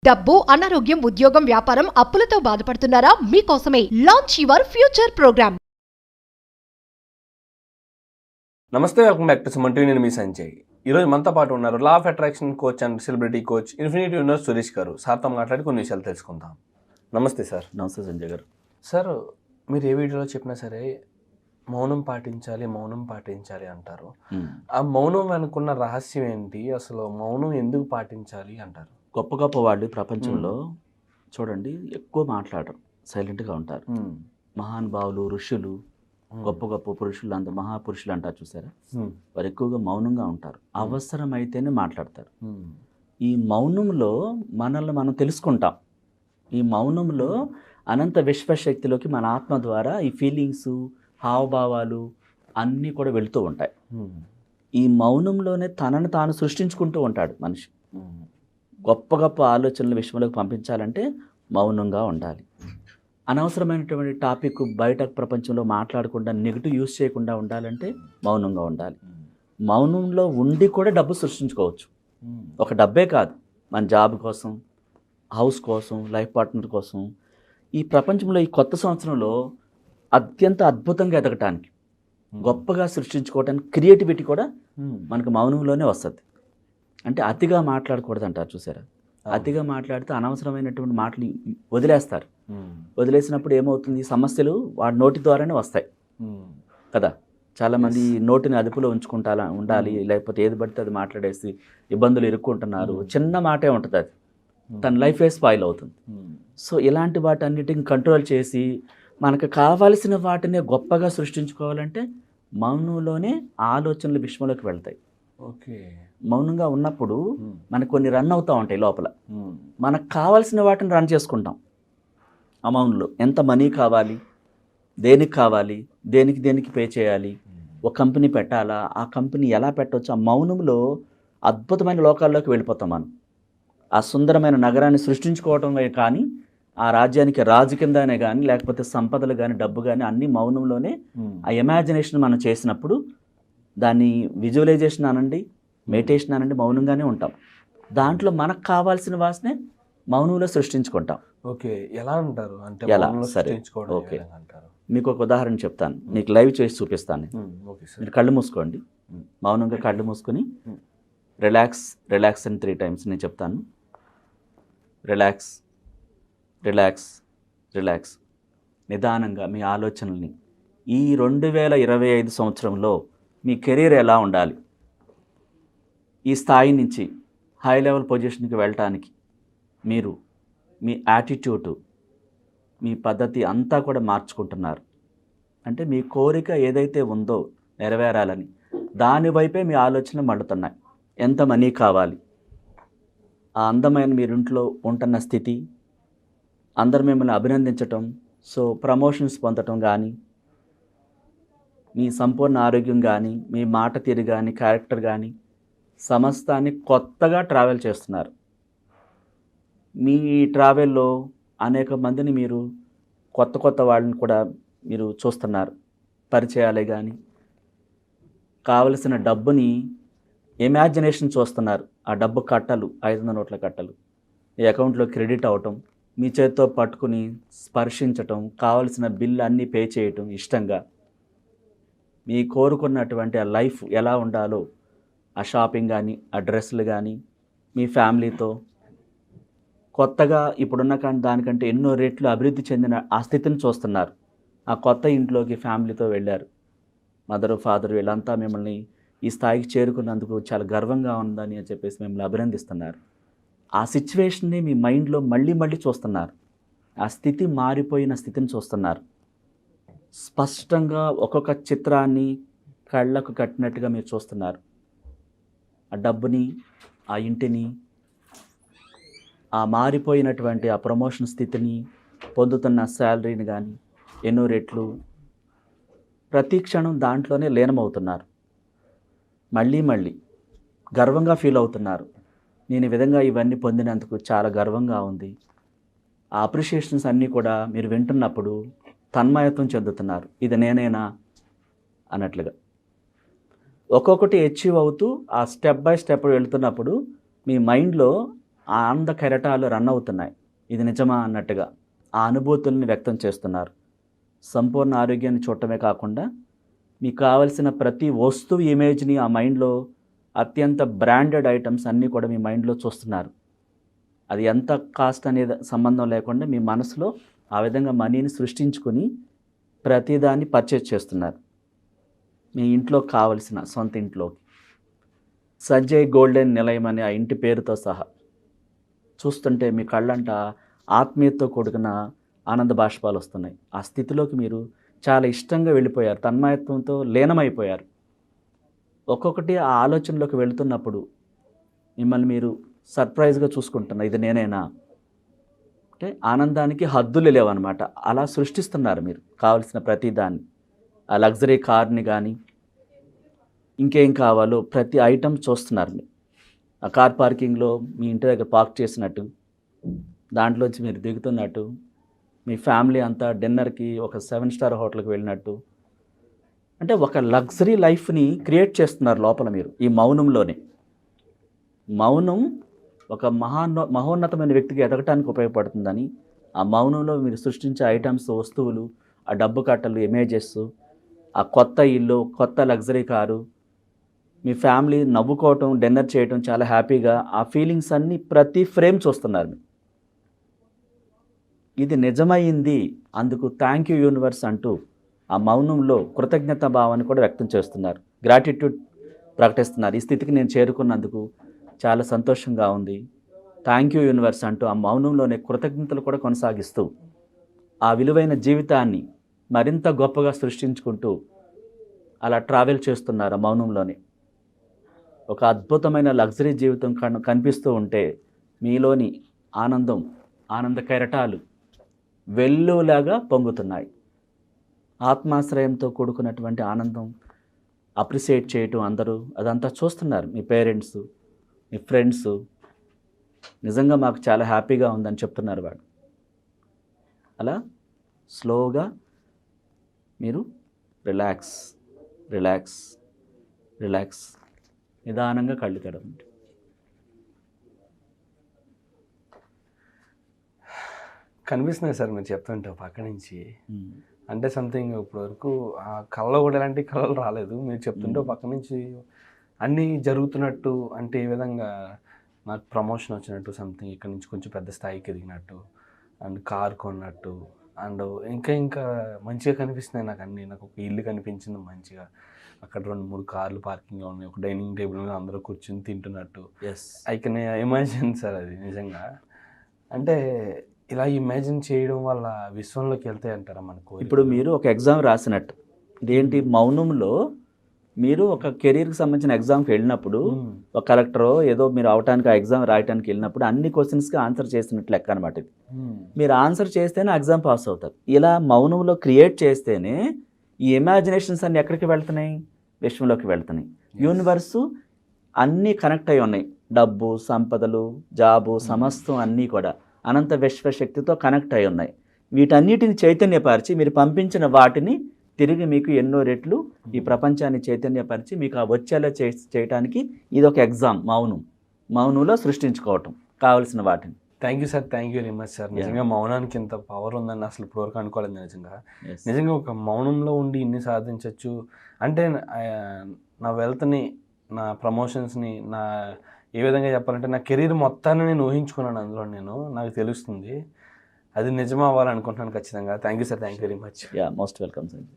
డబ్బు, అనారోగ్యం, ఉద్యోగం, వ్యాపారం, అప్పులతో బాధపడుతున్నారా? మీకోసమే లాంచ్ యువర్ ఫ్యూచర్ ప్రోగ్రామ్. నమస్తే, welcome back to Suman TV. నేను మీ సంజయ్. ఈరోజు మనతో పాటు ఉన్నారు law of attraction coach and celebrity coach infinity universe Suresh గారు. సార్తో మాట్లాడి కొన్ని విషయాలు తెలుసుకుందాం. నమస్తే సార్. నమస్తే సంజయ్ గారు. సార్, మీరు ఏ వీడియోలో చెప్పినా సరే మౌనం పాటించాలి అంటారు. ఆ మౌనం వెనుకున్న రహస్యం ఏంటి? అసలు మౌనం ఎందుకు పాటించాలి అంటారు? గొప్ప గొప్ప వాళ్ళు ప్రపంచంలో చూడండి ఎక్కువ మాట్లాడరు, సైలెంట్గా ఉంటారు. మహానుభావులు, ఋషులు, గొప్ప గొప్ప పురుషులు, అంత మహాపురుషులు అంటారు చూసారా, వారు ఎక్కువగా మౌనంగా ఉంటారు. అవసరమైతేనే మాట్లాడతారు. ఈ మౌనంలో మనల్ని మనం తెలుసుకుంటాం. ఈ మౌనంలో అనంత విశ్వశక్తిలోకి మన ఆత్మ ద్వారా ఈ ఫీలింగ్స్, హావభావాలు అన్నీ కూడా వెళుతూ ఉంటాయి. ఈ మౌనంలోనే తనను తాను సృష్టించుకుంటూ ఉంటాడు మనిషి. గొప్ప గొప్ప ఆలోచనలు విశ్వంలోకి పంపించాలంటే మౌనంగా ఉండాలి. అనవసరమైనటువంటి టాపిక్ బయట ప్రపంచంలో మాట్లాడకుండా, నెగిటివ్ యూజ్ చేయకుండా ఉండాలంటే మౌనంగా ఉండాలి. మౌనంలో ఉండి కూడా డబ్బు సృష్టించుకోవచ్చు. ఒక డబ్బే కాదు, మన జాబ్ కోసం, హౌస్ కోసం, లైఫ్ పార్ట్నర్ కోసం, ఈ ప్రపంచంలో ఈ కొత్త సంవత్సరంలో అత్యంత అద్భుతంగా ఎదగటానికి, గొప్పగా సృష్టించుకోవటానికి క్రియేటివిటీ కూడా మనకు మౌనంలోనే వస్తుంది. అంటే అతిగా మాట్లాడకూడదు అంటారు చూసారా. అతిగా మాట్లాడితే అనవసరమైనటువంటి మాటలు వదిలేస్తారు. వదిలేసినప్పుడు ఏమవుతుంది, సమస్యలు వాడి నోటి ద్వారానే వస్తాయి కదా. చాలామంది నోటిని అదుపులో ఉండాలి, లేకపోతే ఏది పడితే అది మాట్లాడేసి ఇబ్బందులు ఇరుక్కుంటున్నారు. చిన్న మాటే ఉంటుంది, అది తన లైఫే స్పాయిల్ అవుతుంది. సో ఇలాంటి వాటన్నిటిని కంట్రోల్ చేసి మనకు కావాల్సిన వాటిని గొప్పగా సృష్టించుకోవాలంటే మౌనంలోనే ఆలోచనలు విశ్వంలోకి వెళ్తాయి. ఓకే. మౌనంగా ఉన్నప్పుడు మనకు కొన్ని రన్ అవుతూ ఉంటాయి లోపల. మనకు కావాల్సిన వాటిని రన్ చేసుకుంటాం ఆ మౌనంలో. ఎంత మనీ కావాలి, దేనికి కావాలి, దేనికి పే చేయాలి, ఒక కంపెనీ పెట్టాలా, ఆ కంపెనీ ఎలా పెట్టవచ్చు, ఆ మౌనంలో అద్భుతమైన లోకాల్లోకి వెళ్ళిపోతాం మనం. ఆ సుందరమైన నగరాన్ని సృష్టించుకోవటమే కానీ, ఆ రాజ్యానికి రాజు కిందనే కానీ, లేకపోతే సంపదలు కానీ, డబ్బు కానీ అన్నీ మౌనంలోనే. ఆ ఇమాజినేషన్ మనం చేసినప్పుడు, దాన్ని విజువలైజేషన్ అనండి, మెడిటేషన్ అనండి, మౌనంగానే ఉంటాం. దాంట్లో మనకు కావాల్సిన వాసనే మౌనంలో సృష్టించుకుంటాం. ఓకే. ఎలా అంటారు? అంటే ఎలా? సరే, ఓకే. మీకు ఒక ఉదాహరణ చెప్తాను, మీకు లైవ్ చేసి చూపిస్తాను. మీరు కళ్ళు మూసుకోండి, మౌనంగా కళ్ళు మూసుకొని రిలాక్స్ అని 3 times నేను చెప్తాను. Relax, relax, relax. నిదానంగా మీ ఆలోచనల్ని ఈ 2025 సంవత్సరంలో మీ కెరీర్ ఎలా ఉండాలి, ఈ స్థాయి నుంచి హై లెవెల్ పొజిషన్కి వెళ్ళటానికి మీరు మీ యాటిట్యూడ్, మీ పద్ధతి అంతా కూడా మార్చుకుంటున్నారు. అంటే మీ కోరిక ఏదైతే ఉందో నెరవేరాలని, దానివైపే మీ ఆలోచనలు మళ్ళుతున్నాయి. ఎంత మనీ కావాలి, ఆ అందమైన మీరింట్లో ఉంటున్న స్థితి, అందరు మిమ్మల్ని అభినందించటం, సో ప్రమోషన్స్ పొందటం కానీ, మీ సంపూర్ణ ఆరోగ్యం కానీ, మీ మాట తీరు కానీ, క్యారెక్టర్ కానీ, సమస్తాన్ని కొత్తగా ట్రావెల్ చేస్తున్నారు. మీ ట్రావెల్లో అనేక మందిని మీరు కొత్త వాళ్ళని కూడా మీరు చూస్తున్నారు, పరిచయాలే కానీ, కావలసిన డబ్బుని ఇమాజినేషన్ చూస్తున్నారు. ఆ డబ్బు కట్టలు, 500 నోట్ల కట్టలు ఈ అకౌంట్లో క్రెడిట్ అవటం, మీ చేతితో పట్టుకుని స్పర్శించటం, కావలసిన బిల్ అన్నీ పే చేయటం, ఇష్టంగా మీ కోరుకున్నటువంటి ఆ లైఫ్ ఎలా ఉండాలో, ఆ షాపింగ్ కానీ, ఆ డ్రెస్సులు కానీ, మీ ఫ్యామిలీతో కొత్తగా ఇప్పుడున్న దానికంటే ఎన్నో రెట్లు అభివృద్ధి చెందిన ఆ స్థితిని చూస్తున్నారు. ఆ కొత్త ఇంట్లోకి ఫ్యామిలీతో వెళ్ళారు. మదరు, ఫాదరు వీళ్ళంతా మిమ్మల్ని ఈ స్థాయికి చేరుకున్నందుకు చాలా గర్వంగా ఉందని అని చెప్పేసి మిమ్మల్ని అభినందిస్తున్నారు. ఆ సిచ్యువేషన్ని మీ మైండ్లో మళ్ళీ చూస్తున్నారు. ఆ స్థితి మారిపోయిన స్థితిని చూస్తున్నారు. స్పష్టంగా ఒక్కొక్క చిత్రాన్ని కళ్ళకు కట్టినట్టుగా మీరు చూస్తున్నారు. ఆ డబ్బుని, ఆ ఇంటిని, ఆ మారిపోయినటువంటి ఆ ప్రమోషన్ స్థితిని, పొందుతున్న శాలరీని కానీ, ఎన్నో రెట్లు ప్రతి క్షణం దాంట్లోనే లీనమవుతున్నారు. మళ్ళీ గర్వంగా ఫీల్ అవుతున్నారు. నేను ఈ విధంగా ఇవన్నీ పొందినందుకు చాలా గర్వంగా ఉంది. ఆ అప్రిషియేషన్స్ అన్నీ కూడా మీరు వింటున్నప్పుడు తన్మయత్వం చెందుతున్నారు. ఇది నేనేనా అన్నట్లుగా. ఒక్కొక్కటి అచీవ్ అవుతూ ఆ స్టెప్ బై స్టెప్ వెళ్తున్నప్పుడు మీ మైండ్లో ఆ ఆనంద కెరటాలు రన్ అవుతున్నాయి. ఇది నిజమా అన్నట్టుగా ఆ అనుభూతుల్ని వ్యక్తం చేస్తున్నారు. సంపూర్ణ ఆరోగ్యాన్ని చూడటమే కాకుండా మీకు కావలసిన ప్రతి వస్తువు ఇమేజ్ని ఆ మైండ్లో అత్యంత బ్రాండెడ్ ఐటమ్స్ అన్నీ కూడా మీ మైండ్లో చూస్తున్నారు. అది ఎంత కాస్ట్ అనేది సంబంధం లేకుండా మీ మనసులో ఆ విధంగా మనీని సృష్టించుకుని ప్రతిదాన్ని పర్చేజ్ చేస్తున్నారు మీ ఇంట్లో కావలసిన సొంత ఇంట్లోకి. సంజయ్ గోల్డెన్ నిలయం అనే ఆ ఇంటి పేరుతో సహా చూస్తుంటే మీ కళ్ళంట ఆత్మీయతతో కూడుకున్న ఆనంద బాష్పాలు వస్తున్నాయి. ఆ స్థితిలోకి మీరు చాలా ఇష్టంగా వెళ్ళిపోయారు, తన్మయత్వంతో లీనమైపోయారు. ఒక్కొక్కటి ఆ ఆలోచనలోకి వెళుతున్నప్పుడు మిమ్మల్ని మీరు సర్ప్రైజ్గా చూసుకుంటున్నారు, ఇది నేనేనా అంటే ఆనందానికి హద్దులు లేవన్నమాట. అలా సృష్టిస్తున్నారు మీరు కావలసిన ప్రతిదాన్ని. ఆ లగ్జరీ కార్ని కానీ ఇంకేం కావాలో ప్రతి ఐటమ్ చూస్తున్నారు మీరు. ఆ కార్ పార్కింగ్లో మీ ఇంటి దగ్గర పార్క్ చేసినట్టు, దాంట్లోంచి మీరు దిగుతున్నట్టు, మీ ఫ్యామిలీ అంతా డిన్నర్కి ఒక 7 స్టార్ హోటల్కి వెళ్ళినట్టు, అంటే ఒక లగ్జరీ లైఫ్ని క్రియేట్ చేస్తున్నారు లోపల మీరు ఈ మౌనంలోనే. మౌనం ఒక మహోన్నతమైన వ్యక్తికి ఎదగటానికి ఉపయోగపడుతుందని ఆ మౌనంలో మీరు సృష్టించే ఐటమ్స్, వస్తువులు, ఆ డబ్బు కట్టలు, ఇమేజెస్, ఆ కొత్త ఇల్లు, కొత్త లగ్జరీ కారు, మీ ఫ్యామిలీ నవ్వుకోవటం, డిన్నర్ చేయటం చాలా హ్యాపీగా, ఆ ఫీలింగ్స్ అన్నీ ప్రతి ఫ్రేమ్ చూస్తున్నారు. ఇది నిజమైంది, అందుకు థ్యాంక్ యూ యూనివర్స్ అంటూ ఆ మౌనంలో కృతజ్ఞతా భావాన్ని కూడా వ్యక్తం చేస్తున్నారు, గ్రాటిట్యూడ్ ప్రకటిస్తున్నారు. ఈ స్థితికి నేను చేరుకున్నందుకు చాలా సంతోషంగా ఉంది, థ్యాంక్ యూ యూనివర్స్ అంటూ ఆ మౌనంలోనే కృతజ్ఞతలు కూడా కొనసాగిస్తూ ఆ విలువైన జీవితాన్ని మరింత గొప్పగా సృష్టించుకుంటూ అలా ట్రావెల్ చేస్తున్నారు ఆ మౌనంలోనే. ఒక అద్భుతమైన లగ్జరీ జీవితం కనిపిస్తూ ఉంటే మీలోని ఆనంద కెరటాలు వెల్లులాగా పొంగుతున్నాయి. ఆత్మాశ్రయంతో కూడుకున్నటువంటి ఆనందం అప్రిషియేట్ చేయటం అందరూ అదంతా చూస్తున్నారు. మీ పేరెంట్స్, మీ ఫ్రెండ్స్ నిజంగా మాకు చాలా హ్యాపీగా ఉందని చెప్తున్నారు వాడు. అలా స్లోగా మీరు రిలాక్స్ రిలాక్స్ రిలాక్స్ నిదానంగా కళ్ళు తెరవండి. కనిపిస్తున్నాయి సార్ మీరు చెప్తుంటే పక్క నుంచి. అంటే సంథింగ్ ఇప్పటి వరకు ఆ కళలో కూడా ఎలాంటి కళలు రాలేదు. మీరు చెప్తుంటే పక్క నుంచి అన్నీ జరుగుతున్నట్టు, అంటే ఏ విధంగా నాకు ప్రమోషన్ వచ్చినట్టు, సంథింగ్ ఇక్కడ నుంచి కొంచెం పెద్ద స్థాయికి ఎదిగినట్టు, అండ్ కార్ కొన్నట్టు, అండ్ ఇంకా మంచిగా కనిపిస్తున్నాయి నాకు అన్నీ. నాకు ఒక ఇల్లు కనిపించింది మంచిగా, అక్కడ 2-3 కార్లు పార్కింగ్లో ఉన్నాయి, ఒక డైనింగ్ టేబుల్ మీద అందరూ కూర్చొని తింటున్నట్టు. ఐ కెన్ ఇమాజిన్ సార్ అది నిజంగా. అంటే ఇలా ఇమాజిన్ చేయడం వల్ల విశ్వంలోకి వెళ్తాయి అంటారా మనకు? ఇప్పుడు మీరు ఒక ఎగ్జామ్ రాసినట్టు, ఇదేంటి మౌనంలో మీరు ఒక కెరీర్కి సంబంధించిన ఎగ్జామ్కి వెళ్ళినప్పుడు, ఒక కలెక్టరో ఏదో మీరు అవటానికి ఆ ఎగ్జామ్ రాయడానికి వెళ్ళినప్పుడు అన్ని క్వశ్చన్స్కి ఆన్సర్ చేసినట్లు లెక్క అనమాట ఇది. మీరు ఆన్సర్ చేస్తేనే ఎగ్జామ్ పాస్ అవుతారు. ఇలా మౌనంలో క్రియేట్ చేస్తేనే ఈ ఇమాజినేషన్స్ అన్నీ ఎక్కడికి వెళ్తున్నాయి? విశ్వంలోకి వెళ్తున్నాయి. యూనివర్సు అన్నీ కనెక్ట్ అయి ఉన్నాయి. డబ్బు, సంపదలు, జాబు, సమస్తం అన్నీ కూడా అనంత విశ్వశక్తితో కనెక్ట్ అయి ఉన్నాయి. వీటన్నిటిని చైతన్యపరిచి మీరు పంపించిన వాటిని తిరిగి మీకు ఎన్నో రెట్లు ఈ ప్రపంచాన్ని చైతన్యపరిచి మీకు ఆ వచ్చేలా చేయడానికి ఇది ఒక ఎగ్జామ్. మౌనంలో సృష్టించుకోవటం కావలసిన వాటిని. Thank you sir, thank you very much sir. నిజంగా మౌనానికి ఇంత పవర్ ఉందని అసలు ఇప్పటివరకు అనుకోలేదు నిజంగా ఒక మౌనంలో ఉండి ఇన్ని సాధించవచ్చు అంటే. నా వెల్త్ని, నా ప్రమోషన్స్ని, నా ఏ విధంగా చెప్పాలంటే నా కెరీర్ మొత్తాన్ని నేను ఊహించుకున్నాను అందులో. నాకు తెలుస్తుంది అది నిజం అవ్వాలనుకుంటున్నాను ఖచ్చితంగా. Thank you sir, thank you very much. Most welcome sir.